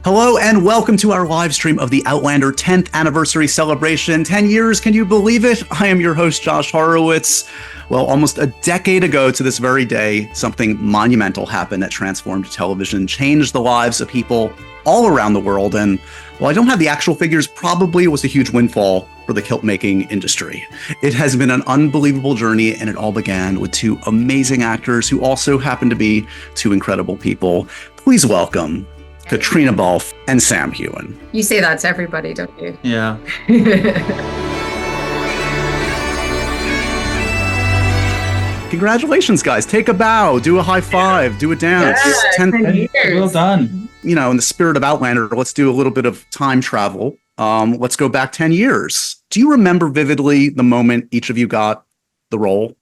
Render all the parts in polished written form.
Hello and welcome to our live stream of the Outlander 10th anniversary celebration. 10 years, can you believe it? I am your host, Josh Horowitz. Well, almost a decade ago to this very day, something monumental happened that transformed television, changed the lives of people all around the world. And while I don't have the actual figures, probably it was a huge windfall for the kilt making industry. It has been an unbelievable journey, and it all began with two amazing actors who also happen to be two incredible people. Please welcome Caitriona Balfe and Sam Heughan. You say that to everybody, don't you? Yeah. Congratulations, guys. Take a bow, do a high five, do a dance. Yeah, 10 years. Well done. You know, in the spirit of Outlander, let's do a little bit of time travel. Let's go back 10 years. Do you remember vividly the moment each of you got the role?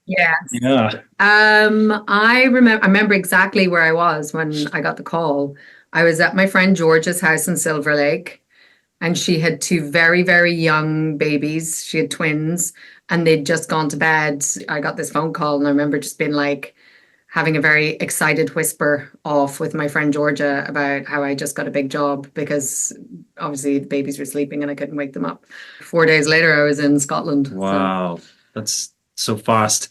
Yes. Yeah. I remember exactly where I was when I got the call. I was at my friend George's house in Silver Lake, and she had two very, very young babies. She had twins, and they'd just gone to bed. I got this phone call, and I remember just being like, having a very excited whisper off with my friend Georgia about how I just got a big job, because obviously the babies were sleeping and I couldn't wake them up. 4 days later, I was in Scotland. Wow. That's so fast.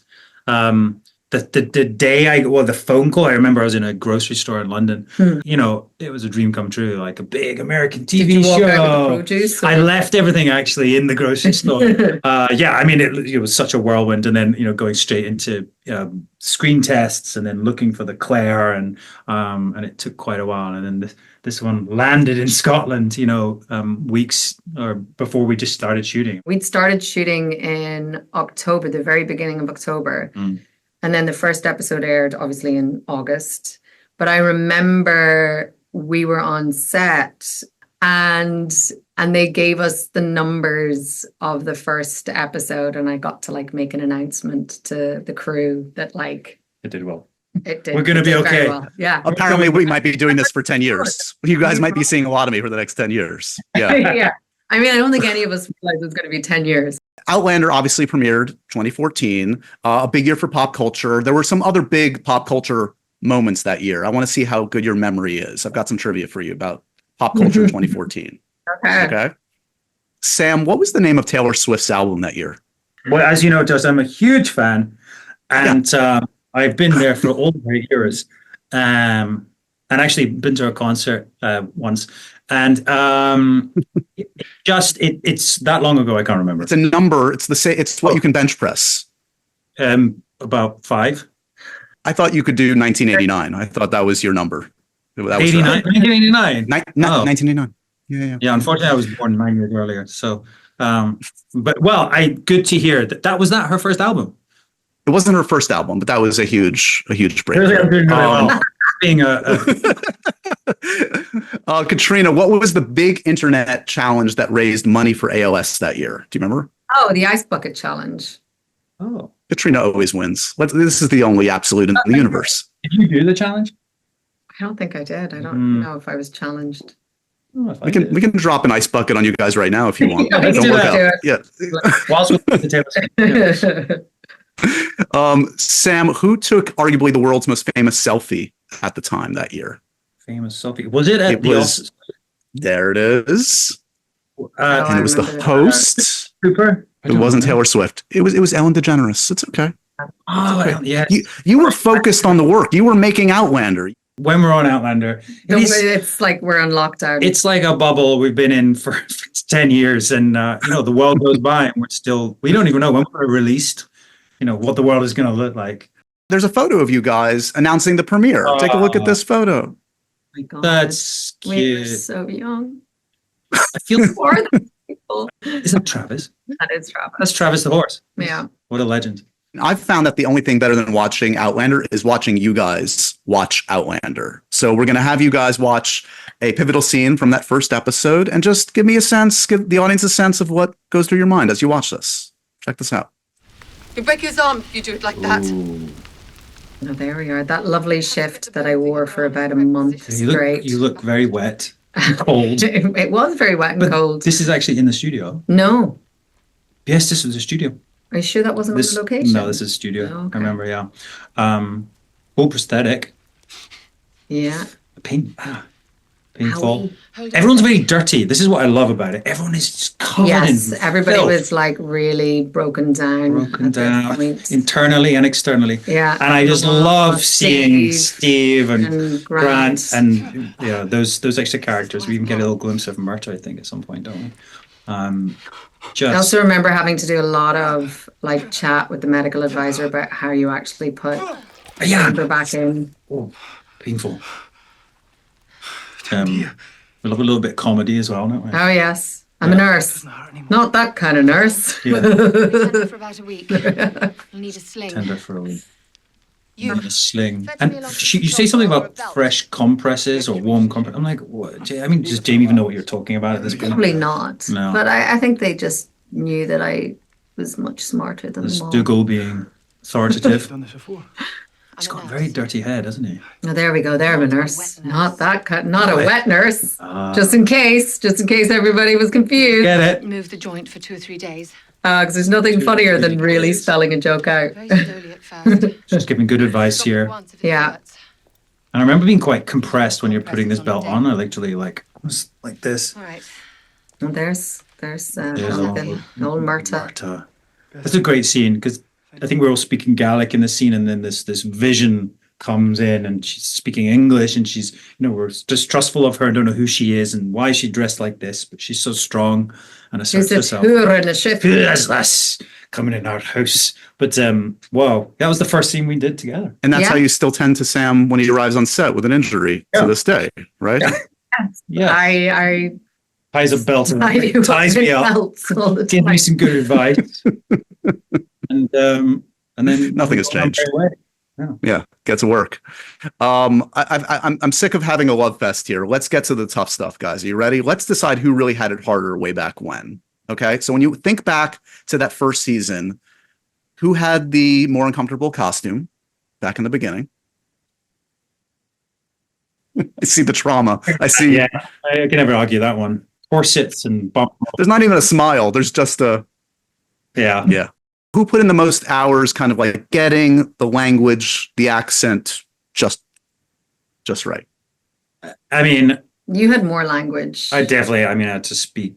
The day the phone call, I remember I was in a grocery store in London. You know, it was a dream come true, like a big American TV Did you walk show. out with the produce? I left everything actually in the grocery store. Yeah, I mean, it was such a whirlwind, and then going straight into screen tests, and then looking for the Claire, and it took quite a while, and then this one landed in Scotland. Weeks or before we just started shooting. We'd started shooting in October, the very beginning of October. And then the first episode aired obviously in August. But I remember we were on set and they gave us the numbers of the first episode, and I got to make an announcement to the crew that It did well. it did. We're gonna it be did very okay. well. Yeah. Apparently, we might be doing this for 10 years. You guys might be seeing a lot of me for the next 10 years. Yeah. Yeah. I mean, I don't think any of us realized it was going to be 10 years. Outlander obviously premiered 2014, a big year for pop culture. There were some other big pop culture moments that year. I want to see how good your memory is. I've got some trivia for you about pop culture 2014. Okay. Sam, what was the name of Taylor Swift's album that year? Well, as you know, Josh, I'm a huge fan, and I've been there for all the years, and actually been to a concert once, and it's that long ago I can't remember. It's a number. It's what you can bench press. About 5. I thought you could do 1989. I thought that was your number. That was 1989. 1989. Yeah. Yeah, unfortunately, I was born 9 years earlier. So, good to hear that was not her first album. It wasn't her first album, but that was a huge breakthrough. Being Caitriona, what was the big internet challenge that raised money for ALS that year? Do you remember? Oh, the Ice Bucket Challenge. Oh, Caitriona always wins. This is the only absolute in the universe. did you do the challenge? I don't think I did. I don't know if I was challenged. We can drop an ice bucket on you guys right now if you want. Yeah, It'll do work that. out. Yeah. Whilst with the table. Sam, who took arguably the world's most famous selfie at the time that year? Famous selfie. Was it at the office? There it is. I And it was the remember that. host. Cooper? It wasn't Taylor Swift. It was Ellen DeGeneres. It's okay. Oh, okay. yeah. You were focused on the work. You were making Outlander. When we're on Outlander, It's like we're on lockdown. it's like a bubble we've been in for 10 years, and the world goes by, and we don't even know when we're released, what the world is going to look like. There's a photo of you guys announcing the premiere. Take a look at this photo. My God. That's We cute. were so young. I feel For the people. Isn't Travis? That is Travis. That's Travis the horse. Yeah. What a legend. I've found that the only thing better than watching Outlander is watching you guys watch Outlander. So we're going to have you guys watch a pivotal scene from that first episode and just give the audience a sense of what goes through your mind as you watch this. Check this out. You break his arm if you do it like that. Oh, there we are. That lovely shift that I wore for about a month straight. You look very wet, cold. It was very wet and But cold. this is actually in the studio. No. Yes, this was a studio. Are you sure that wasn't on the location? No, this is studio. Oh, okay. I remember, yeah. Full prosthetic. Yeah. Paint. painful. Howie. Hold on. Everyone's very dirty. This is what I love about it. Everyone is just covered Yes, in everybody filth. was like really broken down at this point. Internally and externally. Yeah. And I just love seeing Steve and and Grant Grant. and those extra characters. We even get a little glimpse of Myrta, I think, at some point, don't we? I Just also remember having to do a lot of like chat with the medical advisor about how you actually put Amber back in. painful. We love a little bit of comedy as well, don't we? Oh yes, I'm a nurse. Not that kind of nurse. Yeah. Tender for about a week. You'll need a sling. Tender for a week. You. And a sling. Fetch And me along to you the say top something or a about belt. fresh compresses or warm compresses. I'm like, what? I mean, does Jamie even know what you're talking about at this point? Probably not. No. But I think they just knew that I was much smarter than There's them all. Dougal being authoritative. Done this before. He's I'm got a nurse. very dirty head, hasn't he? Oh, there we go. There, I'm a nurse. Wet nurse. Not that cut. Not a Wet. wet nurse. Ah. Just in case everybody was confused. Get it? Move the joint for 2 or 3 days. Because there's nothing 2 or funnier 3 than really days. spelling a joke out. Very slowly at first. Just giving good advice Stop it here. once if it Yeah. hurts. And I remember being quite compressed when you're putting this belt on. I literally was like this. All right. And there's There's Jonathan, old Myrta. That's a great scene because I think we're all speaking Gaelic in the scene, and then this vision comes in, and she's speaking English, and she's we're distrustful of her and don't know who she is and why she dressed like this, but she's so strong and asserts She's a herself. tour in a ship. Who is this coming in our house? But wow, that was the first scene we did together. And that's Yeah. how you still tend to Sam when he arrives on set with an injury Yeah. to this day, right? Yeah, I ties a belt and tie you ties up me in up, belts all the gives me time. some good advice, and then Nothing has changed. Yeah, get to work. I'm sick of having a love fest here. Let's get to the tough stuff, guys. Are you ready? Let's decide who really had it harder way back when. Okay, so when you think back to that first season, who had the more uncomfortable costume back in the beginning? I see the trauma. I see. Yeah, I can never argue that one. Corsets and bump. There's not even a smile. There's just a. Yeah. Yeah. Who put in the most hours kind of like getting the language, the accent just right? I mean, You had more language. I had to speak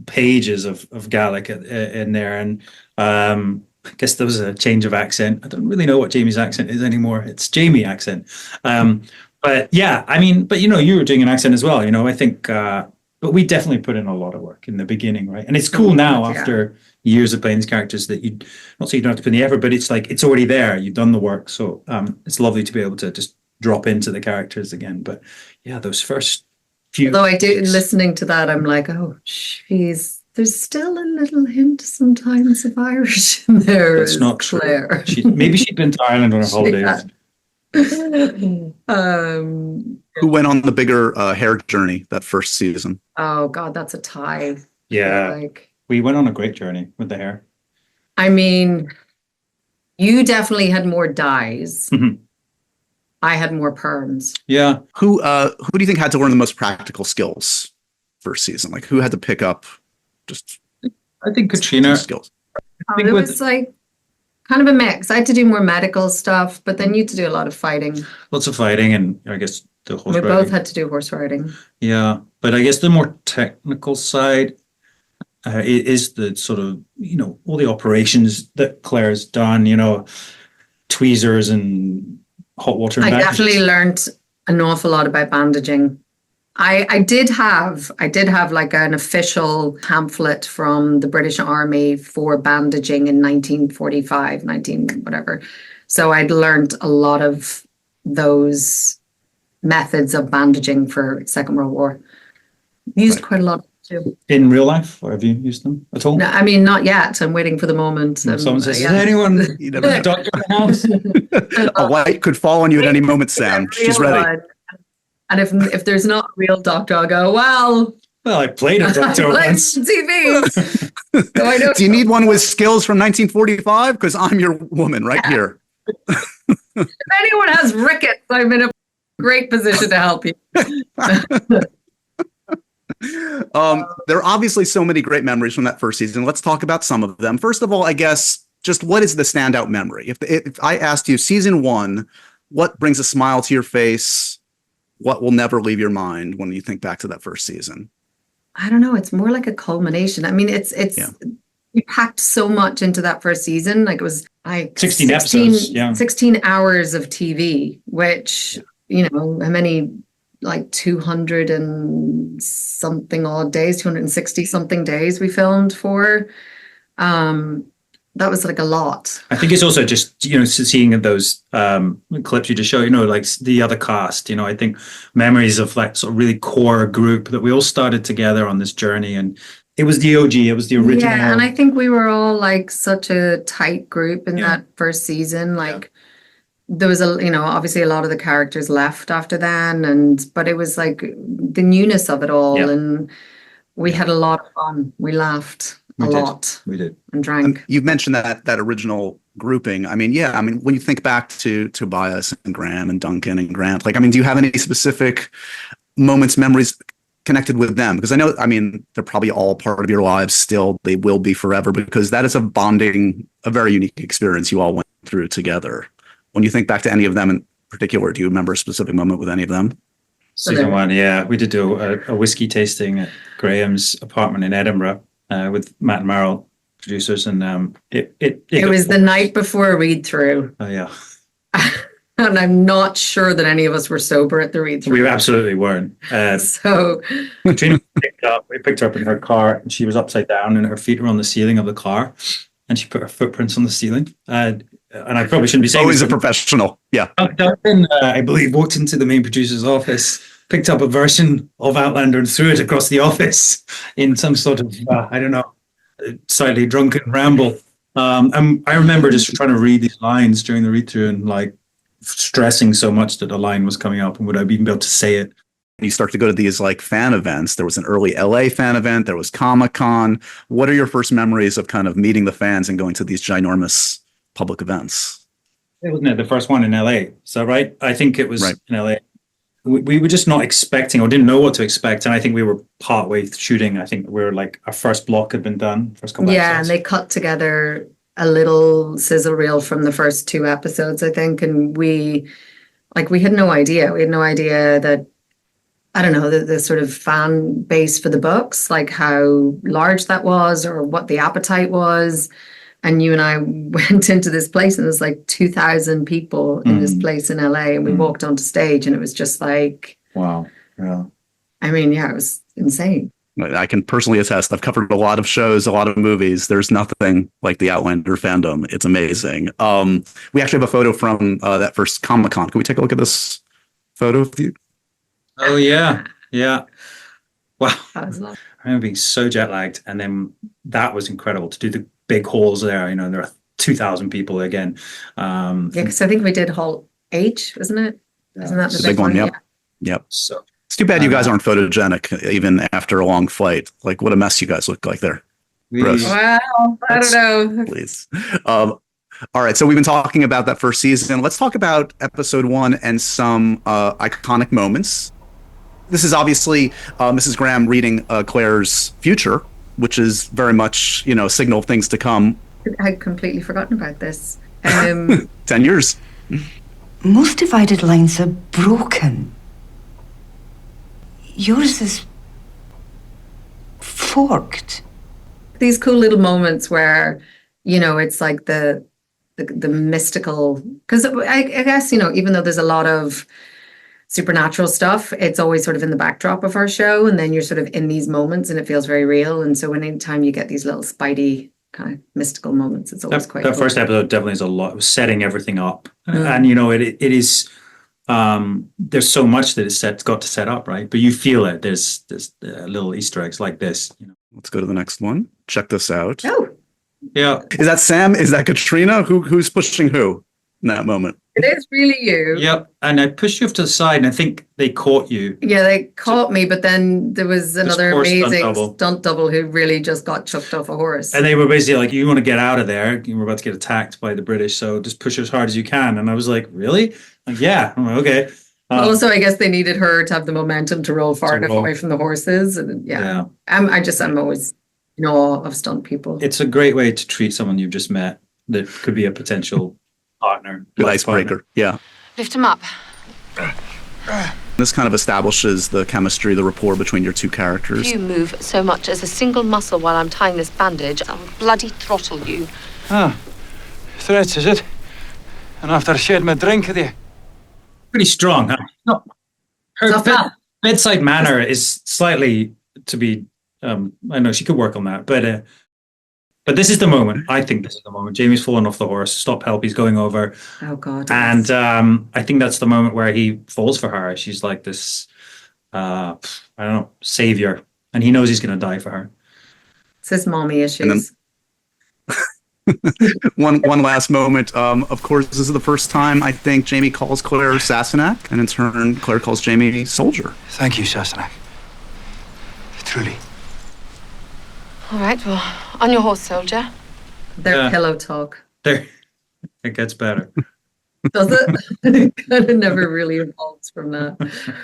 pages of Gaelic in there. And I guess there was a change of accent. I don't really know what Jamie's accent is anymore. It's Jamie accent. But yeah, but you were doing an accent as well, I think, but we definitely put in a lot of work in the beginning, right? And it's cool now Yeah. after years of playing these characters that not so you don't have to put in the effort, but it's like, it's already there. You've done the work. So it's lovely to be able to just drop into the characters again. But yeah, those first few. Although I do, weeks- listening to that, I'm like, oh, jeez. There's still a little hint sometimes of Irish in there. That's is not true. Claire. Maybe she'd been to Ireland on her holidays. Who went on the bigger hair journey that first season? Oh God, that's a tie. Yeah, Like, we went on a great journey with the hair. I mean, you definitely had more dyes. Mhm. I had more perms. Yeah, Who do you think had to learn the most practical skills first season? Like who had to pick up just I think Katrina. skills? think It with- was like kind of a mix. I had to do more medical stuff, but then you had to do a lot of fighting. Lots of fighting, and I guess the horse We riding. both had to do horse riding. Yeah, but I guess the more technical side is the sort of all the operations that Claire's done. Tweezers and hot water. I bandages. definitely learned an awful lot about bandaging. I did have like an official pamphlet from the British Army for bandaging in 1945, 19 whatever. So I'd learned a lot of those methods of bandaging for Second World War. Used quite a lot too. in real life, or have you used them at all? No, I mean, not yet. I'm waiting for the moment. Someone says, yeah. "Is anyone You never know. a doctor in the house?" A light could fall on you at any moment, Sam. She's Real ready. one. And if there's not a real doctor, I'll go, well, Well, I played a doctor like once. TV. So I know. Do you need one with skills from 1945? Because I'm your woman right here. If anyone has rickets, I'm in a great position to help you. There are obviously so many great memories from that first season. Let's talk about some of them. First of all, I guess, just what is the standout memory? If I asked you season one, what brings a smile to your face? what will never leave your mind when you think back to that first season? I don't know. It's more like a culmination. I mean, it's Yeah. we packed so much into that first season. Like it was like 16 episodes, yeah. 16 hours of TV, which, you know, how many, like 200 and something odd days, 260 something days we filmed for. That was like a lot. I think it's also just, you know, seeing those clips you just showed, you know, like the other cast, you know, I think memories of like sort of really core group that we all started together on this journey. And it was the OG, it was the original. Yeah, and I think we were all like such a tight group in that first season. Like there was a, you know, obviously a lot of the characters left after then, but it was like the newness of it all, and we had a lot of fun. We laughed a lot. We did. And drank. You've mentioned that original grouping. I mean, yeah, I mean, when you think back to Tobias and Graham and Duncan and Grant, like, I mean, do you have any specific moments, memories connected with them? Because I know, I mean, they're probably all part of your lives still. They will be forever, because that is a very unique experience you all went through together. When you think back to any of them in particular, do you remember a specific moment with any of them? Season 1, yeah. We did do a whiskey tasting at Graham's apartment in Edinburgh with Matt and Meryl, producers, and it was the night before a read through. Oh, yeah. And I'm not sure that any of us were sober at the read through. We absolutely weren't. So Katrina we picked her up in her car, and she was upside down and her feet were on the ceiling of the car, and she put her footprints on the ceiling. And I probably shouldn't be saying Always this, a professional. Yeah. Duncan, I believe, walked into the main producer's office, picked up a version of Outlander and threw it across the office in some sort of, I don't know, slightly drunken ramble. And I remember just trying to read these lines during the read-through and like stressing so much that a line was coming up and would I even be able to say it? You start to go to these like fan events. There was an early LA fan event. There was Comic-Con. What are your first memories of kind of meeting the fans and going to these ginormous public events? Wasn't it the first one in LA? Is that right? I think it was right. In LA. We were just not expecting or didn't know what to expect. And I think we were partway shooting. I think we were like our first block had been done. First couple episodes. And they cut together a little sizzle reel from the first 2 episodes, I think. And we had no idea. We had no idea that, I don't know, the sort of fan base for the books, like how large that was or what the appetite was. And you and I went into this place and there's like 2,000 people in this place in LA. And we walked onto stage and it was just like, wow. Yeah. I mean, yeah, it was insane. I can personally attest. I've covered a lot of shows, a lot of movies. There's nothing like the Outlander fandom. It's amazing. We actually have a photo from that first Comic-Con. Can we take a look at this photo of you? Oh, yeah. Yeah. Wow. That was lovely. I remember being so jet lagged. And then that was incredible to do the big halls there. You know, there are 2,000 people again. Yeah, because I think we did Hall H, wasn't it? Isn't that the big one? Yep. Yeah. Yep. So it's too bad you guys aren't photogenic even after a long flight. Like, what a mess you guys look like there. Gross. Wow. I don't know. Please. All right. So we've been talking about that first season. Let's talk about episode 1 and some iconic moments. This is obviously Mrs. Graham reading Claire's future, which is very much, you know, a signal of things to come. I'd completely forgotten about this. 10 years. Most divided lines are broken. Yours is forked. These cool little moments where, you know, it's like the mystical, because I guess, you know, even though there's a lot of supernatural stuff, it's always sort of in the backdrop of our show, and then you're sort of in these moments and it feels very real. And so anytime you get these little spidey kind of mystical moments, it's always quite that cool. first episode definitely is a lot. It was setting everything up. And you know, it is there's so much that it's got to set up, right? But you feel it. There's little Easter eggs like this, you know. Let's go to the next one. Check this out. Oh, Yeah. Is that Sam? Is that Katrina? Who's pushing who in that moment? it is really you. Yep. And I pushed you off to the side and I think they caught you. Yeah, they caught me, but then there was another poor stunt amazing double. stunt double who really just got chucked off a horse. And they were basically like, you want to get out of there. You were about to get attacked by the British. So just push as hard as you can. And I was like, really? Like, yeah. I'm like, okay. Also, I guess they needed her to have the momentum to roll far enough roll. away from the horses. And yeah. I'm always in awe of stunt people. It's a great way to treat someone you've just met that could be a potential partner. Good life icebreaker. partner. Yeah. Lift him up. This kind of establishes the chemistry, the rapport between your two characters. If you move so much as a single muscle while I'm tying this bandage, I'll bloody throttle you. Ah, threats, is it? And after I shared my drink with you. Pretty strong, huh? No. Her Tough up. bedside manner is slightly to be. I know she could work on that, but this is the moment. I think this is the moment. Jamie's fallen off the horse. Stop, help! He's going over, Oh God. and I think that's the moment where he falls for her. She's like this, I don't know, savior, and he knows he's going to die for her. It's his mommy issues. And One last moment. Of course, this is the first time I think Jamie calls Claire Sassenach, and in turn, Claire calls Jamie Soldier. Thank you, Sassenach. Truly. All right, well, on your horse, soldier. Their Yeah. pillow talk. There, it gets better. Does it? It kind of never really evolves from that.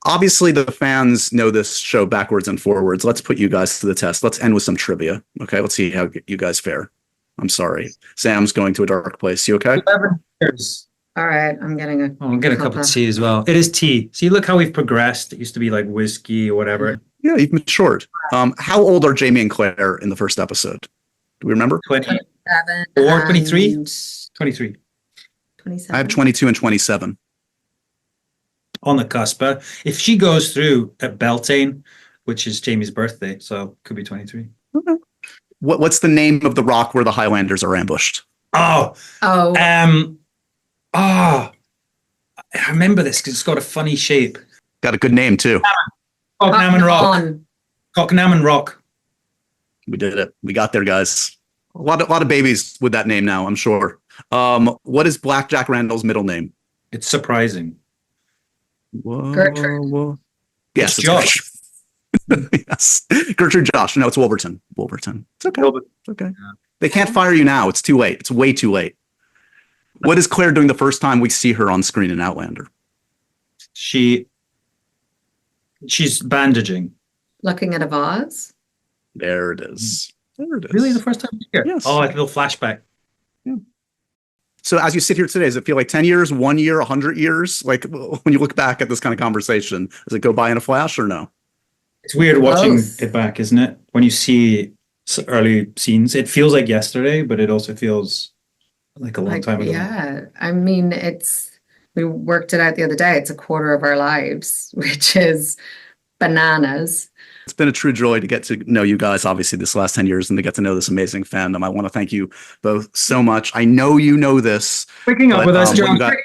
Obviously, the fans know this show backwards and forwards. Let's put you guys to the test. Let's end with some trivia. Okay, let's see how you guys fare. I'm sorry. Sam's going to a dark place. You okay? 11 years. All right, I'm getting a. Oh, I'll get a cup of tea as well. It is tea. See, look how we've progressed. It used to be like whiskey or whatever. Yeah, you've matured. How old are Jamie and Claire in the first episode? Do we remember? 20, 7 Or 23? and 23. 27. I have 22 and 27. On the cusp. If she goes through at Beltane, which is Jamie's birthday, so could be 23. What's the name of the rock where the Highlanders are ambushed? Oh, Oh, I remember this because it's got a funny shape. Got a good name too. Cocknammon Rock. on. Cocknammon Rock. We did it. We got there, guys. A lot of babies with that name now, I'm sure. What is Black Jack Randall's middle name? It's surprising. Gertrude. Yes, It's Josh. Gertrude. Yes, Gertrude Josh. No, it's Wolverton. Wolverton. It's okay. It's okay. They can't fire you now. It's too late. It's way too late. What is Claire doing the first time we see her on screen in Outlander? She's bandaging. Looking at a vase. There it is. There it is. Really, the first time you hear? Yes. Oh, like a little flashback. So as you sit here today, does it feel like 10 years, 1 year, 100 years? Like when you look back at this kind of conversation, does it go by in a flash or no? It's weird watching Both. it back, isn't it? When you see early scenes, it feels like yesterday, but it also feels like a long time ago. Yeah, I mean, we worked it out the other day. It's a quarter of our lives, which is bananas. It's been a true joy to get to know you guys, obviously, this last 10 years and to get to know this amazing fandom. I want to thank you both so much. I know you know this. Picking up but, with us, what John. you got-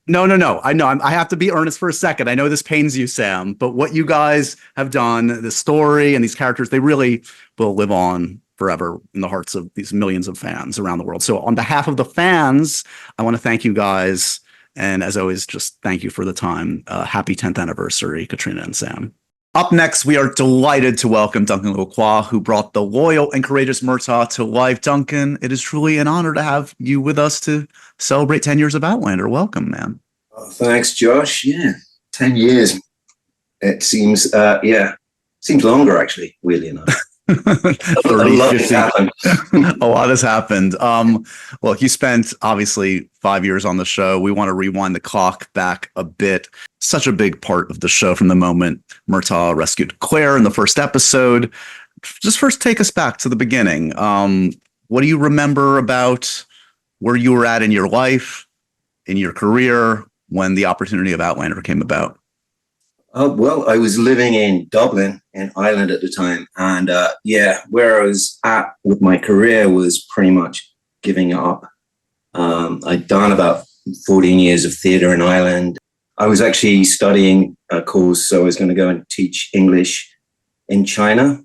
No. I know. I have to be earnest for a second. I know this pains you, Sam, but what you guys have done, the story and these characters, they really will live on forever in the hearts of these millions of fans around the world. So on behalf of the fans, I want to thank you guys. And as always, just thank you for the time. Happy 10th anniversary, Katrina and Sam. Up next, we are delighted to welcome Duncan Lacroix, who brought the loyal and courageous Murtaugh to life. Duncan, it is truly an honor to have you with us to celebrate 10 years of Outlander. Welcome, man. Oh, thanks, Josh. Yeah, 10 years. It seems, seems longer, actually, weirdly enough. 30, lot has 50. happened. A lot has happened. Well, you spent obviously 5 years on the show. We want to rewind the clock back a bit. Such a big part of the show from the moment Murtaugh rescued Claire in the first episode. Just first take us back to the beginning. What do you remember about where you were at in your life, in your career, when the opportunity of Outlander came about? Well, I was living in Dublin, in Ireland at the time. And where I was at with my career was pretty much giving it up. I'd done about 14 years of theatre in Ireland. I was actually studying a course, so I was going to go and teach English in China.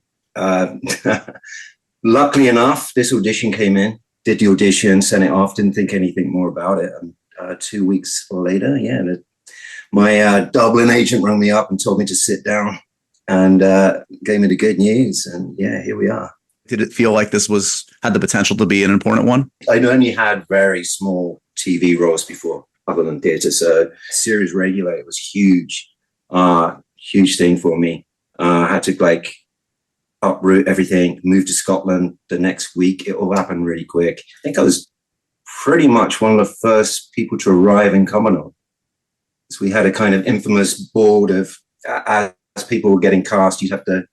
Luckily enough, this audition came in, did the audition, sent it off, didn't think anything more about it. And 2 weeks later, my Dublin agent rang me up and told me to sit down and gave me the good news. And here we are. Did it feel like this had the potential to be an important one? I'd only had very small TV roles before, other than theatre. So series regular, it was huge, huge thing for me. I had to uproot everything, move to Scotland the next week. It all happened really quick. I think I was pretty much one of the first people to arrive in Cumbernauld. So we had a kind of infamous board of as people were getting cast, you'd have the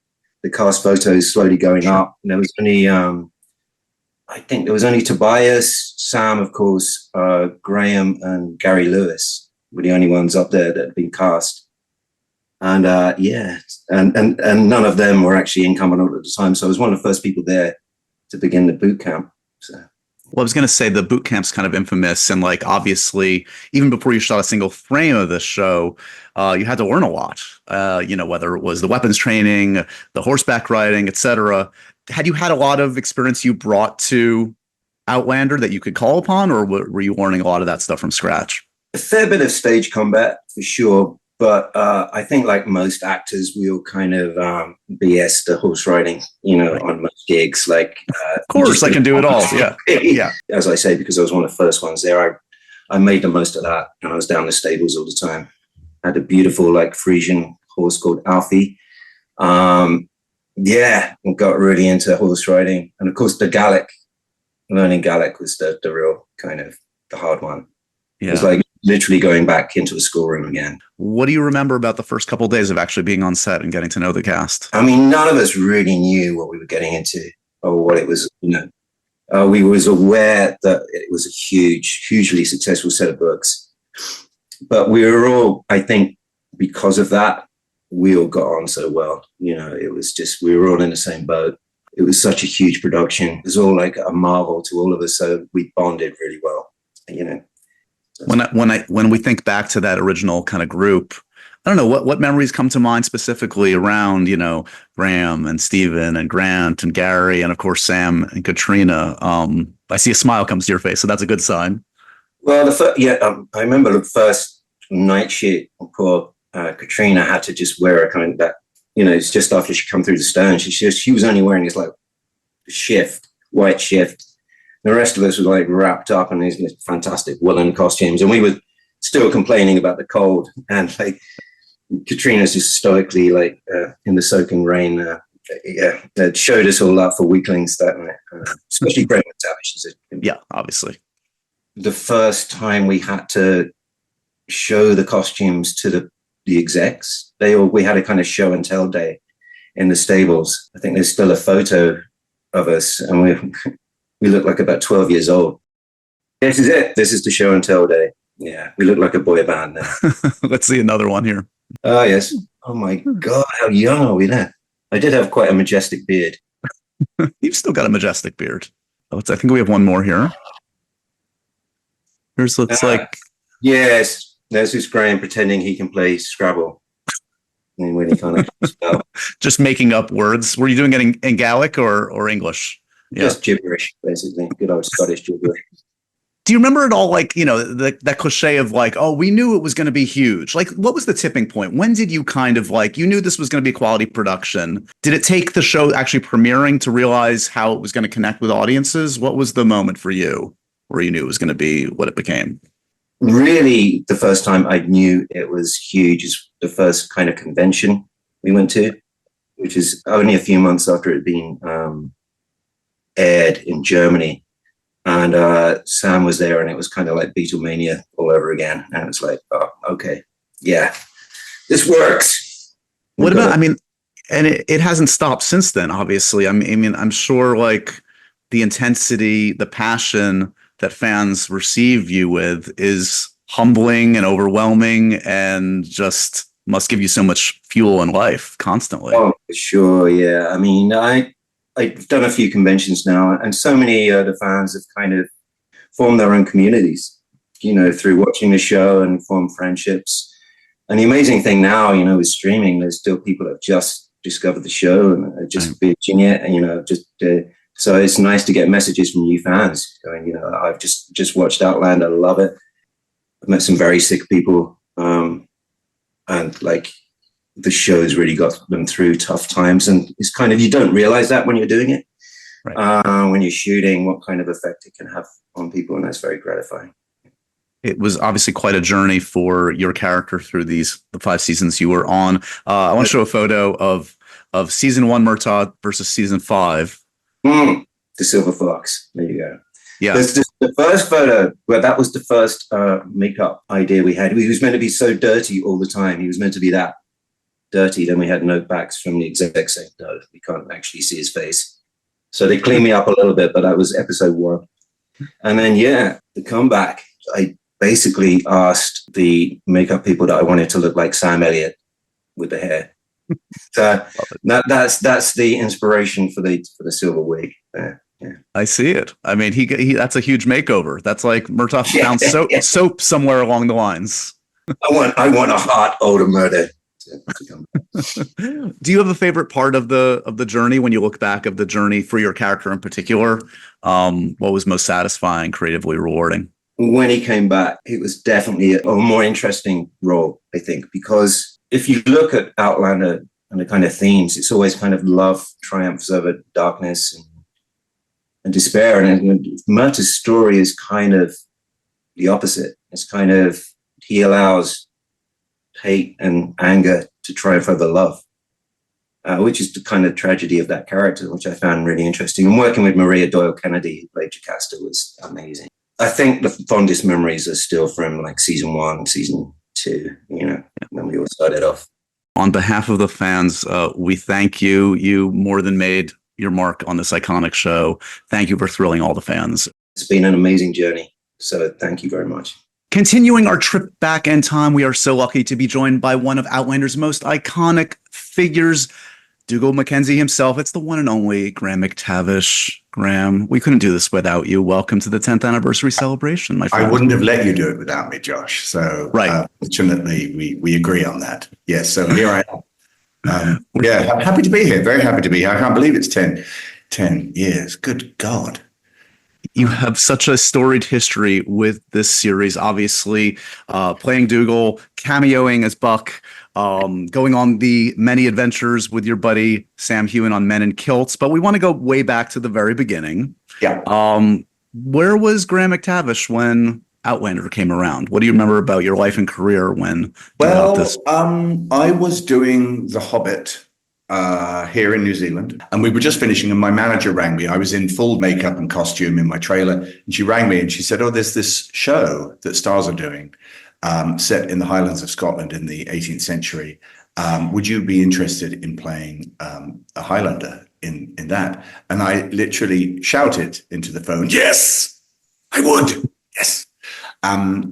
cast photos slowly going up. And there was only, I think there was only Tobias, Sam, of course, Graham, and Gary Lewis were the only ones up there that had been cast. And and none of them were actually in Cumbernauld at the time. So I was one of the first people there to begin the boot camp. So. Well, I was going to say the boot camp's kind of infamous, and like obviously, even before you shot a single frame of this show, you had to learn a lot. Whether it was the weapons training, the horseback riding, etc. Had you had a lot of experience you brought to Outlander that you could call upon, or were you learning a lot of that stuff from scratch? A fair bit of stage combat for sure, but I think like most actors, we all kind of BS the horse riding, on most gigs. Like, of course, I can do it all. Yeah, yeah. As I say, because I was one of the first ones there, I made the most of that, and I was down the stables all the time. I had a beautiful like Frisian horse called Alfie. And got really into horse riding, and of course the Gaelic. Learning Gaelic was the real kind of the hard one. Yeah. It was like literally going back into a schoolroom again. What do you remember about the first couple of days of actually being on set and getting to know the cast? I mean, none of us really knew what we were getting into or what it was. We was aware that it was a hugely successful set of books, but we were all, I think, because of that, we all got on so well. It was just, we were all in the same boat. It was such a huge production. It was all like a marvel to all of us. So we bonded really well, When we think back to that original kind of group, I don't know what memories come to mind specifically around, Graham and Stephen and Grant and Gary and of course Sam and Katrina. I see a smile comes to your face, so that's a good sign. Well, I remember the first night shoot. Poor Katrina had to just wear a kind of that. It's just after she come through the stern. She was only wearing this like white shift. The rest of us were like wrapped up in these fantastic woolen costumes, and we were still complaining about the cold. And like Katrina's just stoically like in the soaking rain. That showed us all up for weaklings, that especially Graham Tavish. Yeah, obviously. The first time we had to show the costumes to the execs, we had a kind of show and tell day in the stables. I think there's still a photo of us, and we look like about 12 years old. This is it. This is the show and tell day. Yeah, we look like a boy band now. Let's see another one here. Oh, yes. Oh, my God. How young are we there? I did have quite a majestic beard. You've still got a majestic beard. I think we have one more here. Here's looks like... Yes. There's this Graham pretending he can play Scrabble. And when he can't spell. Just making up words. Were you doing it in Gaelic or English? Yeah. Just gibberish, basically. Good old Scottish gibberish. Do you remember at all, like, that cliche of like, oh, we knew it was going to be huge? Like, what was the tipping point? When did you kind of like, you knew this was going to be quality production? Did it take the show actually premiering to realize how it was going to connect with audiences? What was the moment for you where you knew it was going to be what it became? Really, the first time I knew it was huge is the first kind of convention we went to, which is only a few months after it had been aired in Germany. And Sam was there, and it was kind of like Beatlemania all over again. And it's like, oh, okay, yeah, this works. What about, and it hasn't stopped since then, obviously. I mean, I'm sure like the intensity, the passion that fans receive you with is humbling and overwhelming and just must give you so much fuel in life constantly. Oh, sure. Yeah. I mean, I've done a few conventions now, and so many the fans have kind of formed their own communities, through watching the show and formed friendships. And the amazing thing now, with streaming, there's still people that have just discovered the show and are just bitching it, and, so it's nice to get messages from new fans going, I've just watched Outlander, I love it. I've met some very sick people, and like the show's really got them through tough times. And it's kind of, you don't realize that when you're doing it, right. When you're shooting, what kind of effect it can have on people. And that's very gratifying. It was obviously quite a journey for your character through the 5 seasons you were on. I want to show a photo of season 1 Murtagh versus season 5. The Silver Fox. There you go. Yeah. The first photo, that was the first makeup idea we had. He was meant to be so dirty all the time. He was meant to be that dirty, then we had note backs from the exec saying, no, we can't actually see his face. So they cleaned me up a little bit, but that was episode 1. And then, the comeback, I basically asked the makeup people that I wanted to look like Sam Elliott with the hair. So that's the inspiration for the silver wig. Yeah. I see it. I mean, he that's a huge makeover. That's like Murtaugh found soap somewhere along the lines. I want a hot older murder to come back. Do you have a favorite part of the journey when you look back of the journey for your character in particular? What was most satisfying, creatively rewarding? When he came back, it was definitely a more interesting role, I think, because if you look at Outlander and the kind of themes, it's always kind of love triumphs over darkness and despair. And Murtaugh's story is kind of the opposite. It's kind of, he allows hate and anger to triumph over love, which is the kind of tragedy of that character, which I found really interesting. And working with Maria Doyle Kennedy, who played Jocasta, was amazing. I think the fondest memories are still from like season 1, season 2, when we all started off. On behalf of the fans, we thank you. You more than made your mark on this iconic show. Thank you for thrilling all the fans. It's been an amazing journey. So thank you very much. Continuing our trip back in time, we are so lucky to be joined by one of Outlander's most iconic figures, Dougal Mackenzie himself. It's the one and only Graham McTavish. Graham, we couldn't do this without you. Welcome to the 10th anniversary celebration, my friend. I wouldn't have let you do it without me, Josh. So fortunately, we agree on that. Yes, so here I am. I'm happy to be here. Very happy to be here. I can't believe it's 10 years. Good God. You have such a storied history with this series, obviously, playing Dougal, cameoing as Buck, going on the many adventures with your buddy Sam Heughan on Men in Kilts. But we want to go way back to the very beginning. Yeah. Where was Graham McTavish when Outlander came around? What do you remember about your life and career when? I was doing The Hobbit here in New Zealand, and we were just finishing, and my manager rang me. I was in full makeup and costume in my trailer, and she rang me and she said, there's this show that Stars are doing, set in the Highlands of Scotland in the 18th century. Would you be interested in playing a Highlander in that? And I literally shouted into the phone, yes, I would. Yes. Then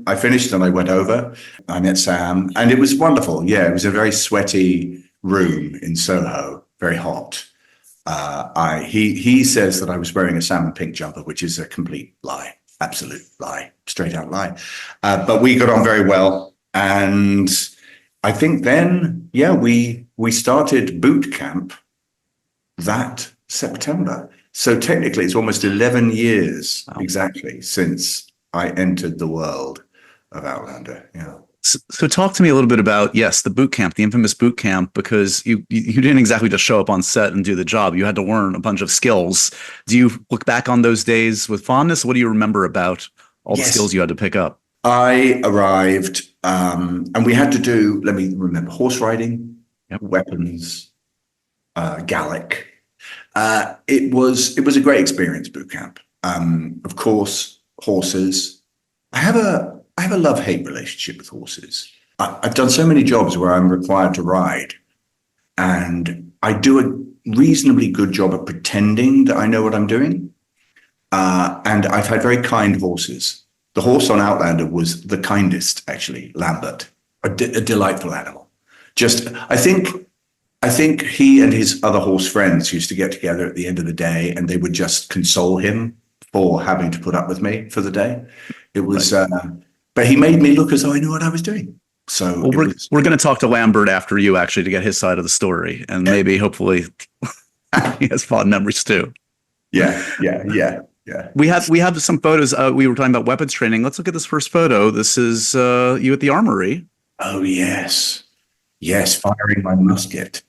I finished and I went over. I met Sam, and it was wonderful. Yeah, it was a very sweaty room in Soho, very hot. He says that I was wearing a salmon pink jumper, which is a complete lie, absolute lie, straight out lie. But we got on very well, and I think then, we started boot camp that September. So technically, it's almost 11 years exactly since I entered the world of Outlander. Yeah. So talk to me a little bit about, the boot camp, the infamous boot camp, because you didn't exactly just show up on set and do the job. You had to learn a bunch of skills. Do you look back on those days with fondness? What do you remember about all the skills you had to pick up? I arrived and we had to do, let me remember, horse riding, weapons, Gallic. It was a great experience, boot camp. Of course, horses. I have a love-hate relationship with horses. I've done so many jobs where I'm required to ride, and I do a reasonably good job at pretending that I know what I'm doing. And I've had very kind horses. The horse on Outlander was the kindest, actually, Lambert, a delightful animal. I think he and his other horse friends used to get together at the end of the day, and they would just console him for having to put up with me for the day. It was, but he made me look as though I knew what I was doing. So we're going to talk to Lambert after you, actually, to get his side of the story, and maybe hopefully he has fond memories too. Yeah. We have some photos. We were talking about weapons training. Let's look at this first photo. This is you at the armory. Oh yes, firing my musket.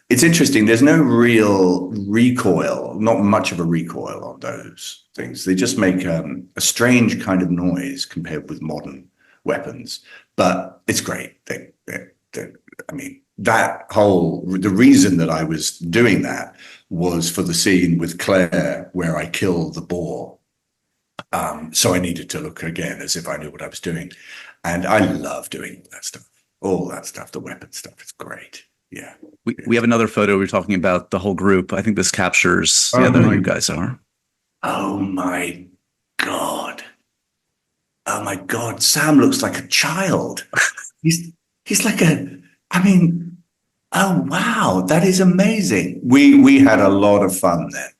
It's interesting. There's no real recoil, not much of a recoil on those things. They just make a strange kind of noise compared with modern weapons, but it's great. The reason that I was doing that was for the scene with Claire where I kill the boar. So I needed to look again as if I knew what I was doing. And I love doing that stuff. all that stuff, the weapon stuff is great. Yeah. We have another photo. We're talking about the whole group. I think this captures Oh there my you guys are. Oh my God. Oh my God. Sam looks like a child. He's like I mean, oh wow, that is amazing. We had a lot of fun then.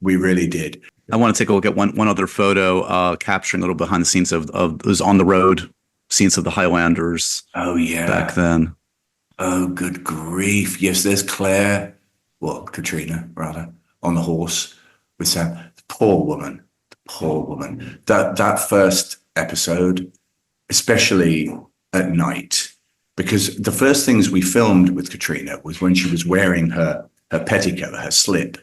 We really did. I want to take a look at one other photo, capturing a little behind the scenes of those on the road scenes of the Highlanders Oh yeah. back then. Oh, good grief. Yes, there's Claire, well, Katrina, rather, on the horse with Sam. The poor woman. The poor woman. That first episode, especially at night, because the first things we filmed with Katrina was when she was wearing her petticoat, her slip.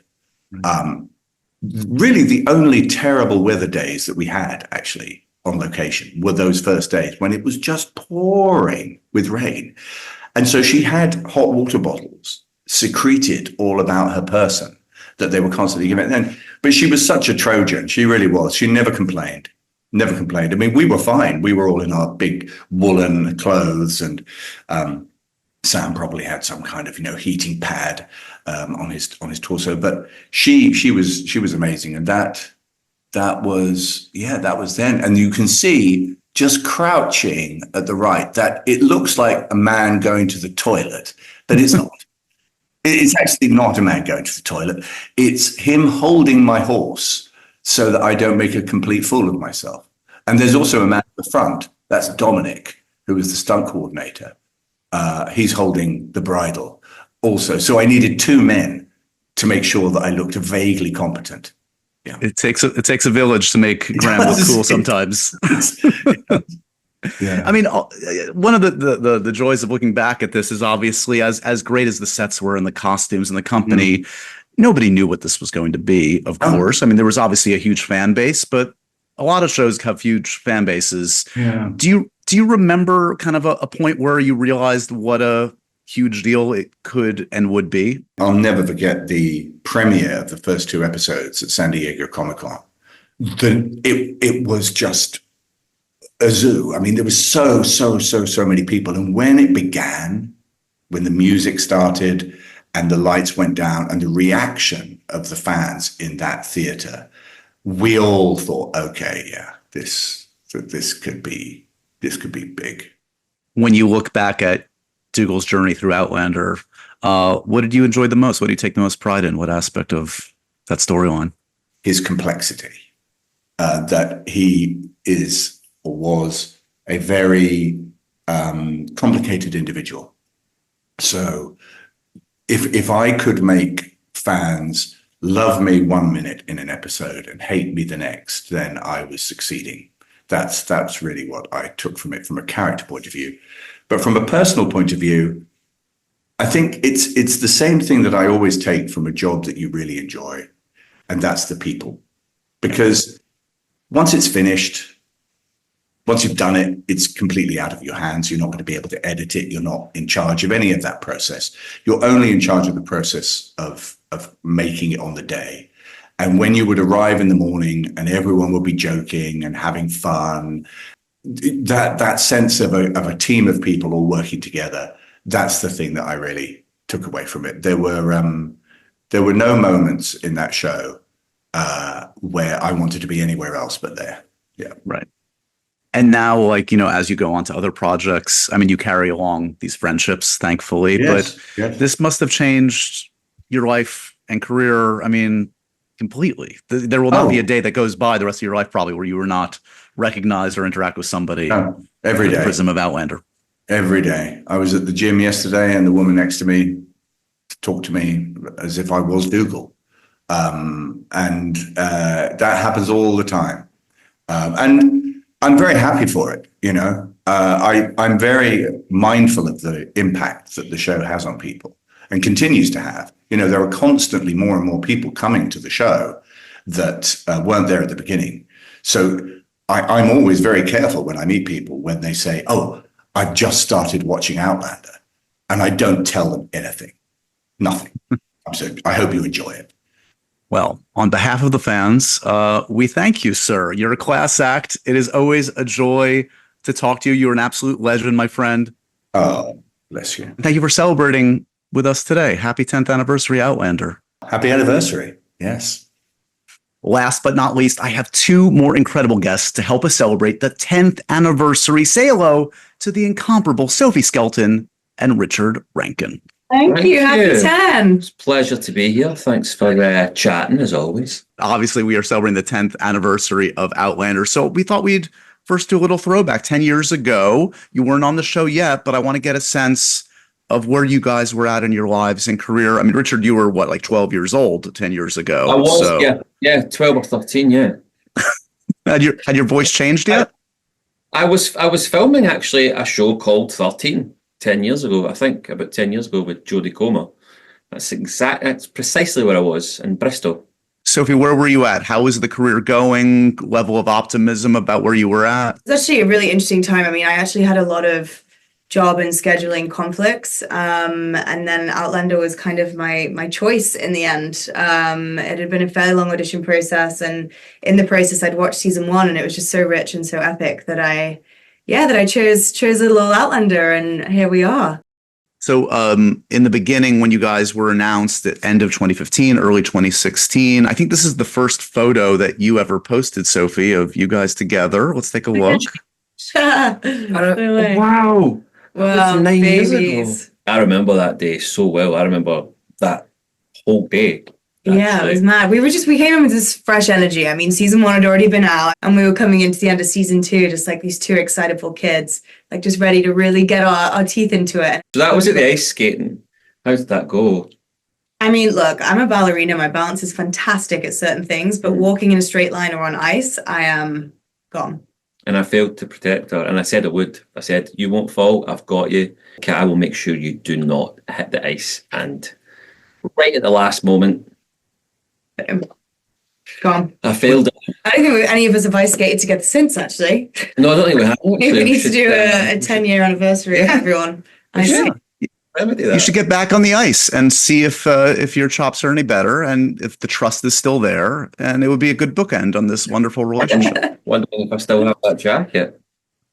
Really, the only terrible weather days that we had actually on location were those first days when it was just pouring with rain. And so she had hot water bottles secreted all about her person that they were constantly giving. But she was such a Trojan. She really was. She never complained. Never complained. I mean, we were fine. We were all in our big woolen clothes, and Sam probably had some kind of heating pad on his torso. But she was amazing, and that was then. And you can see, just crouching at the right, that it looks like a man going to the toilet, but it's not. It's actually not a man going to the toilet. It's him holding my horse so that I don't make a complete fool of myself. And there's also a man at the front. That's Dominic, who is the stunt coordinator. He's holding the bridle also. So I needed two men to make sure that I looked vaguely competent. Yeah. It takes a village to make Graham look cool sometimes. Yeah. I mean, one of the joys of looking back at this is obviously as great as the sets were and the costumes and the company, nobody knew what this was going to be, of course. I mean, there was obviously a huge fan base, but a lot of shows have huge fan bases. Yeah. Do you remember kind of a point where you realized what a huge deal it could and would be? I'll never forget the premiere of the first two episodes at San Diego Comic-Con. It was just a zoo. I mean, there was so many people. And when it began, when the music started and the lights went down and the reaction of the fans in that theater, we all thought, okay, yeah, this could be big. When you look back at Dougal's journey through Outlander, what did you enjoy the most? What do you take the most pride in? What aspect of that storyline? His complexity, that he is or was a very complicated individual. So if I could make fans love me 1 minute in an episode and hate me the next, then I was succeeding. That's really what I took from it from a character point of view. But from a personal point of view, I think it's the same thing that I always take from a job that you really enjoy, and that's the people. Because once it's finished, once you've done it, it's completely out of your hands. You're not going to be able to edit it. You're not in charge of any of that process. You're only in charge of the process of making it on the day. And when you would arrive in the morning and everyone would be joking and having fun, that sense of a team of people all working together, that's the thing that I really took away from it. There were no moments in that show where I wanted to be anywhere else but there. Yeah. Right. And now, as you go on to other projects, I mean, you carry along these friendships, thankfully, Yes, but yes. this must have changed your life and career. I mean, completely. There will not be a day that goes by the rest of your life, probably, where you were not recognized or interact with somebody. No, every through the day. prism of Outlander. Every day. I was at the gym yesterday and the woman next to me talked to me as if I was Dougal. And that happens all the time. And I'm very happy for it, I'm very mindful of the impact that the show has on people and continues to have. There are constantly more and more people coming to the show that weren't there at the beginning. So I'm always very careful when I meet people when they say, oh, I've just started watching Outlander, and I don't tell them anything, nothing. I hope you enjoy it. Well, on behalf of the fans, we thank you, sir. You're a class act. It is always a joy to talk to you. You're an absolute legend, my friend. Oh, bless you. Thank you for celebrating with us today. Happy 10th anniversary, Outlander. Happy anniversary. Yes. Last but not least, I have two more incredible guests to help us celebrate the 10th anniversary. Say hello to the incomparable Sophie Skelton and Richard Rankin. Thank you. Happy 10. It's a pleasure to be here. Thanks for chatting, as always. Obviously, we are celebrating the 10th anniversary of Outlander, so we thought we'd first do a little throwback. 10 years ago, you weren't on the show yet, but I want to get a sense of where you guys were at in your lives and career. I mean, Richard, you were what, like 12 years old 10 years ago? I was, so. yeah, 12 or 13, yeah. Had your voice changed yet? I was filming actually a show called 13 10 years ago, I think, about 10 years ago with Jodie Comer. That's precisely where I was, in Bristol. Sophie, where were you at? How was the career going? Level of optimism about where you were at? It's actually a really interesting time. I mean, I actually had a lot of job and scheduling conflicts, and then Outlander was kind of my choice in the end. It had been a fairly long audition process, and in the process I'd watched season 1, and it was just so rich and so epic that I chose a little Outlander, and here we are. So in the beginning, when you guys were announced at end of 2015, early 2016, I think this is the first photo that you ever posted, Sophie, of you guys together. Let's take a look. Wow. Well, 9 years babies. ago. I remember that day so well. I remember that whole day. Yeah, it was mad. We came in with this fresh energy. I mean, season 1 had already been out, and we were coming into the end of season 2, just like these two excitable kids, like just ready to really get our teeth into it. So that was at the ice skating. How did that go? I mean, look, I'm a ballerina. My balance is fantastic at certain things, but walking in a straight line or on ice, I am gone. And I failed to protect her. And I said I would. I said, you won't fall. I've got you. Okay, I will make sure you do not hit the ice. And right at the last moment, Gone. I failed. I don't think any of us have ice skated together since, actually. No, I don't think we have. Maybe we need to do a 10-year anniversary, everyone. You should get back on the ice and see if your chops are any better and if the trust is still there. And it would be a good bookend on this wonderful relationship. Wondering if I still have that jacket.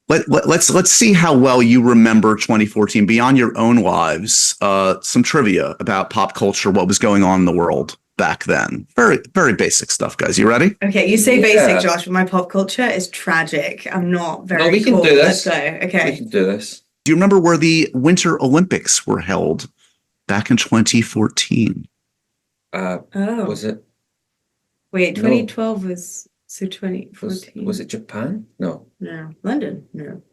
Let's see how well you remember 2014 beyond your own lives. Some trivia about pop culture, what was going on in the world back then. Very, very basic stuff, guys. You ready? Okay, you say basic, Josh, but my pop culture is tragic. I'm not very No, we can cool. do this. Let's go. Okay. We can do this. Do you remember where the Winter Olympics were held back in 2014? Was it? Wait, No. 2012 was, so 2014. Was it Japan? No. No. London? No.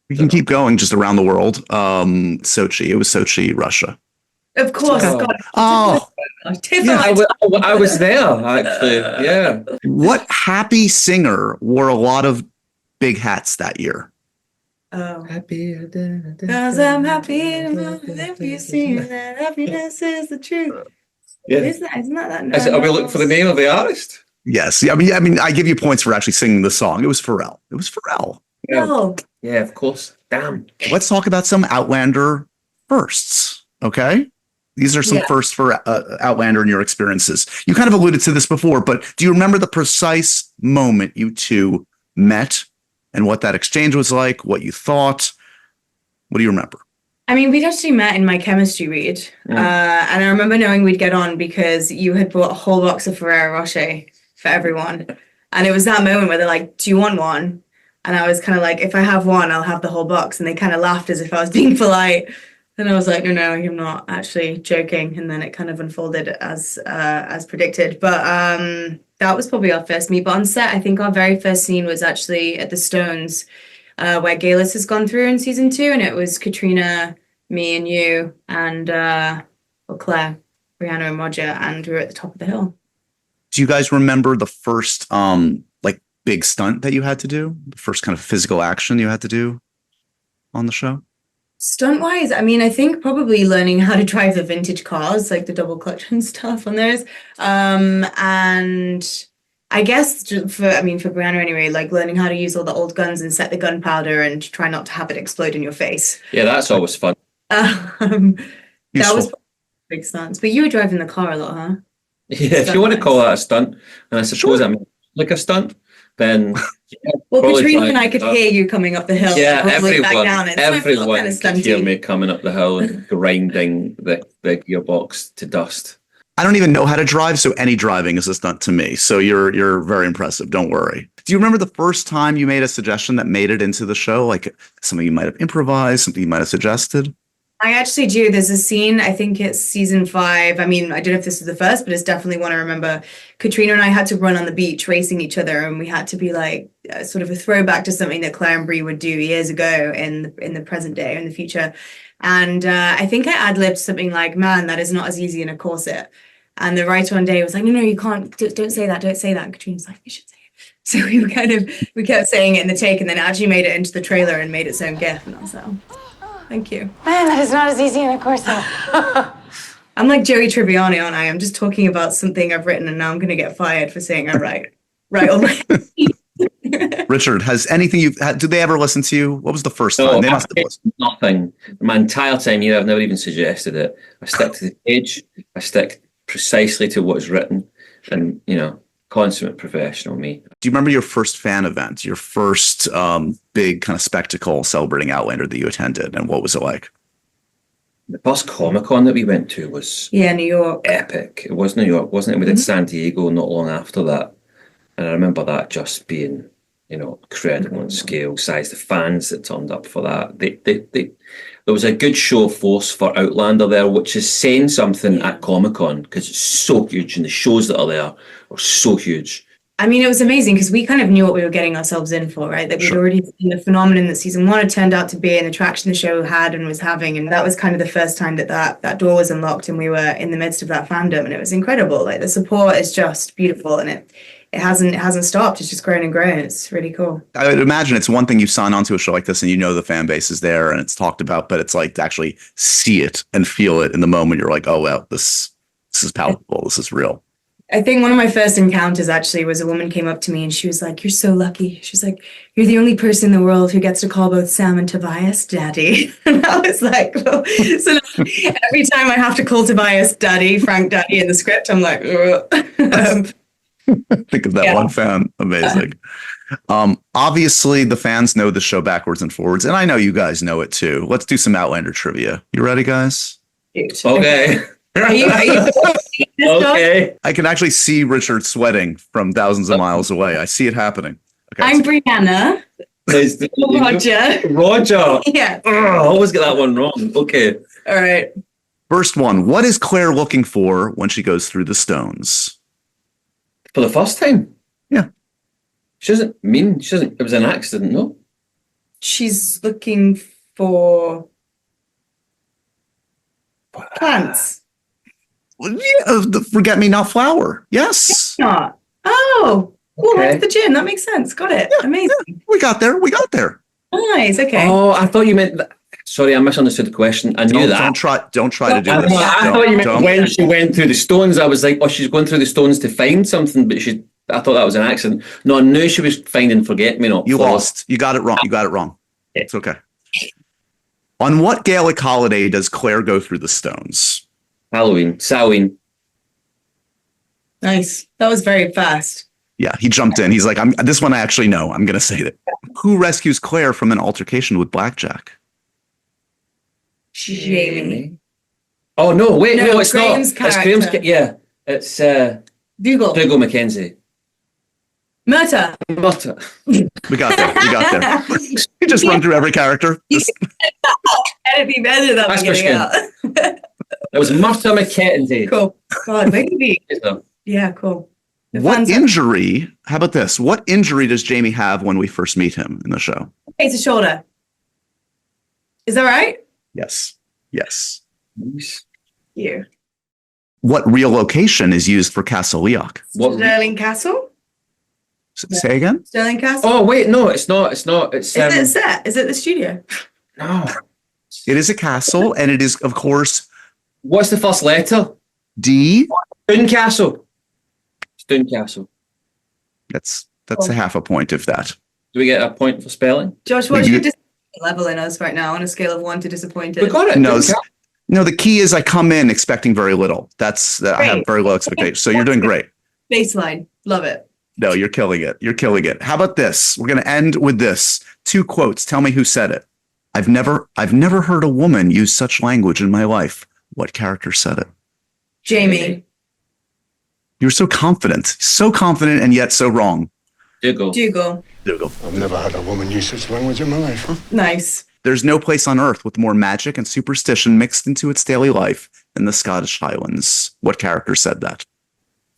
We can keep going just around the world. Sochi. It was Sochi, Russia. Of course. Oh. God. Oh, Yeah, I was there, actually. Yeah. what happy singer wore a lot of big hats that year? Oh. Happy. Because I'm happy if you see that happiness is the truth. Yeah. Isn't that Are we looking for the name of the artist? Yes. Yeah, I mean, I give you points for actually singing the song. It was Pharrell. No. Yeah, of course. Damn. Let's talk about some Outlander firsts. Okay. These are some firsts for Outlander in your experiences. You kind of alluded to this before, but do you remember the precise moment you two met and what that exchange was like, what you thought? What do you remember? I mean, we'd actually met in my chemistry read. And I remember knowing we'd get on because you had bought a whole box of Ferrero Rocher for everyone. And it was that moment where they're like, do you want one? And I was kind of like, if I have one, I'll have the whole box. And they kind of laughed as if I was being polite. And I was like, no, I'm not actually joking. And then it kind of unfolded as predicted. But that was probably our first meet. But on set, I think our very first scene was actually at the Stones, where Galis has gone through in season 2. And it was Katrina, me and you, and Claire, Brianna and Roger. And we were at the top of the hill. Do you guys remember the first like big stunt that you had to do? The first kind of physical action you had to do on the show? Stunt wise, I mean, I think probably learning how to drive the vintage cars, like the double clutch and stuff on those. And I guess for Brianna anyway, like learning how to use all the old guns and set the gunpowder and try not to have it explode in your face. Yeah, that's always fun. That was big stunts. But you were driving the car a lot, huh? Yeah, if you want to call that a stunt, and I suppose I mean like a stunt, then Well, probably Katrina trying and I to- could hear you coming up the hill. yeah, and rolling back everyone, down it. So I felt everyone kind of could hear stunty. me coming up the hill and grinding the gearbox to dust. I don't even know how to drive, so any driving is a stunt to me. So you're very impressive. Don't worry. Do you remember the first time you made a suggestion that made it into the show? Like something you might have improvised, something you might have suggested? I actually do. There's a scene, I think it's season 5. I mean, I don't know if this is the first, but it's definitely one I remember. Katrina and I had to run on the beach racing each other, and we had to be like sort of a throwback to something that Claire and Brie would do years ago in the present day, in the future. And I think I ad-libbed something like, "Man, that is not as easy in a corset." And the writer one day was like, "No, you can't, don't say that, don't say that." And Katrina's like, "You should say it." So we kept saying it in the take, and then it actually made it into the trailer and made its own gif. And I was like, oh, thank you. Man, that is not as easy in a corset. I'm like Joey Tribbiani, aren't I? I'm just talking about something I've written, and now I'm going to get fired for saying I write all my. Richard, has anything you've had, did they ever listen to you? What was the first No, time? They must have listened. nothing. My entire time here, I've never even suggested it. I stick to the page. I stick precisely to what is written, and consummate professional me. Do you remember your first fan event, your first big kind of spectacle celebrating Outlander that you attended, and what was it like? The first Comic-Con that we went to was Yeah, New York. epic. It was New York, wasn't it? We did San Diego not long after that, and I remember that just being, incredible in scale, size. The fans that turned up for that, there was a good show of force for Outlander there, which is saying something at Comic-Con because it's so huge, and the shows that are there are so huge. I mean, it was amazing because we kind of knew what we were getting ourselves in for, right? That we'd already seen the phenomenon that season 1 had turned out to be, and the traction the show had and was having. And that was kind of the first time that door was unlocked, and we were in the midst of that fandom, and it was incredible. Like, the support is just beautiful, and it hasn't stopped. It's just grown and grown. It's really cool. I would imagine it's one thing you sign onto a show like this and the fan base is there and it's talked about, but it's like to actually see it and feel it in the moment. You're like, oh, well, this is palpable. This is real. I think one of my first encounters actually was a woman came up to me and she was like, "You're so lucky." She's like, "You're the only person in the world who gets to call both Sam and Tobias daddy." And I was like, well, so now every time I have to call Tobias daddy, Frank daddy in the script, I'm like, Think of that one fan. Amazing. Obviously, the fans know the show backwards and forwards, and I know you guys know it too. Let's do some Outlander trivia. You ready, guys? Okay. Are you Okay. I can actually see Richard sweating from thousands of miles away. I see it happening. Okay. I'm Brianna. Roger. Roger. Yeah. I always get that one wrong. Okay. All right. First one. What is Claire looking for when she goes through the stones? For the first time? Yeah. She doesn't, it was an accident, no? She's looking for plants. Yeah, the forget-me-not flower. Yes. Not. Oh, cool. Okay. That's the gin. That makes sense. Got it. Yeah, Amazing. We got there. Nice. Okay. Oh, I thought you meant that. Sorry, I misunderstood the question. I knew Don't that. don't try to do I this. thought you meant Don't. when she went through the stones. I was like, oh, she's going through the stones to find something, but I thought that was an accident. No, I knew she was finding forget-me-not. You lost. You got it wrong. It's okay. On what Gaelic holiday does Claire go through the stones? Halloween. Samhain. Nice. That was very fast. Yeah, he jumped in. He's like, this one I actually know. I'm going to say that. Who rescues Claire from an altercation with Blackjack? Jamie. Oh, no, wait, No, no, it's Graham's not. It's character. Graham's, yeah. It's Dougal. Dougal Mackenzie. Murta. Murta. We got there. You just run through every character. Anything better than That's getting out. It was Murta Mackenzie. Cool. God, maybe. Yeah, cool. The What fans- injury? How about this? What injury does Jamie have when we first meet him in the show? It's a shoulder. Is that right? Yes. You. What real location is used for Castle Leoch? Stirling Castle? Say again? Stirling Castle? Oh, wait, no, it's not. It's not. It's Is it a set? Is it the studio? No. It is a castle, and it is, of course, What's the first letter? D. Dooncastle. It's Dooncastle. That's a half a point, if that. Do we get a point for spelling? Josh, what's You- your disappointment level in us right now on a scale of 1 to disappointed? We got it. No, Dooncastle. no. The key is I come in expecting very little. I have Great. very low expectations. So you're doing great. Baseline. Love it. No, you're killing it. You're killing it. How about this? We're going to end with this. 2 quotes. Tell me who said it. I've never heard a woman use such language in my life. What character said it? Jamie. You're so confident, and yet so wrong. Dougal. I've never had a woman use such language in my life. Nice. There's no place on earth with more magic and superstition mixed into its daily life than the Scottish Highlands. What character said that?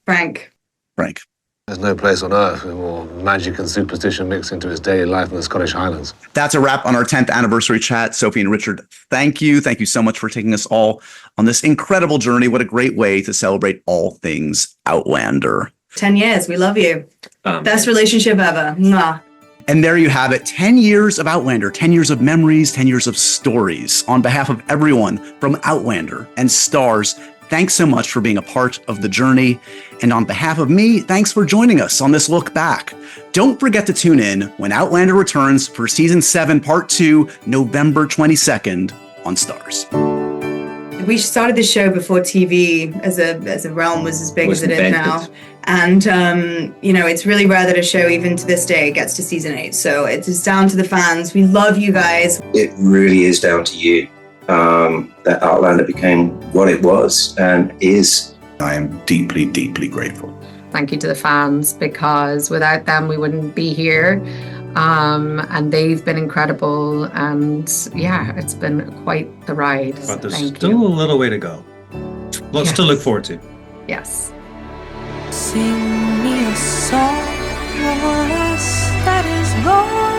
Frank. There's no place on earth with more magic and superstition mixed into its daily life than the Scottish Highlands. That's a wrap on our 10th anniversary chat. Sophie and Richard, thank you. Thank you so much for taking us all on this incredible journey. What a great way to celebrate all things Outlander. 10 years. We love you. Best relationship ever. Mwah. And there you have it. 10 years of Outlander, 10 years of memories, 10 years of stories. On behalf of everyone from Outlander and Stars, thanks so much for being a part of the journey. And on behalf of me, thanks for joining us on this look back. Don't forget to tune in when Outlander returns for season 7, part 2, November 22nd on Stars. We started the show before TV as a realm was as big as it is now. And, it's really rare that a show, even to this day, gets to season 8. So it's down to the fans. We love you guys. It really is down to you that Outlander became what it was and is. I am deeply, deeply grateful. Thank you to the fans, because without them, we wouldn't be here. And they've been incredible. And yeah, it's been quite the ride. But there's Thank still you. a little way to go. Lots to look forward to. Yes. Sing me a song that is gone.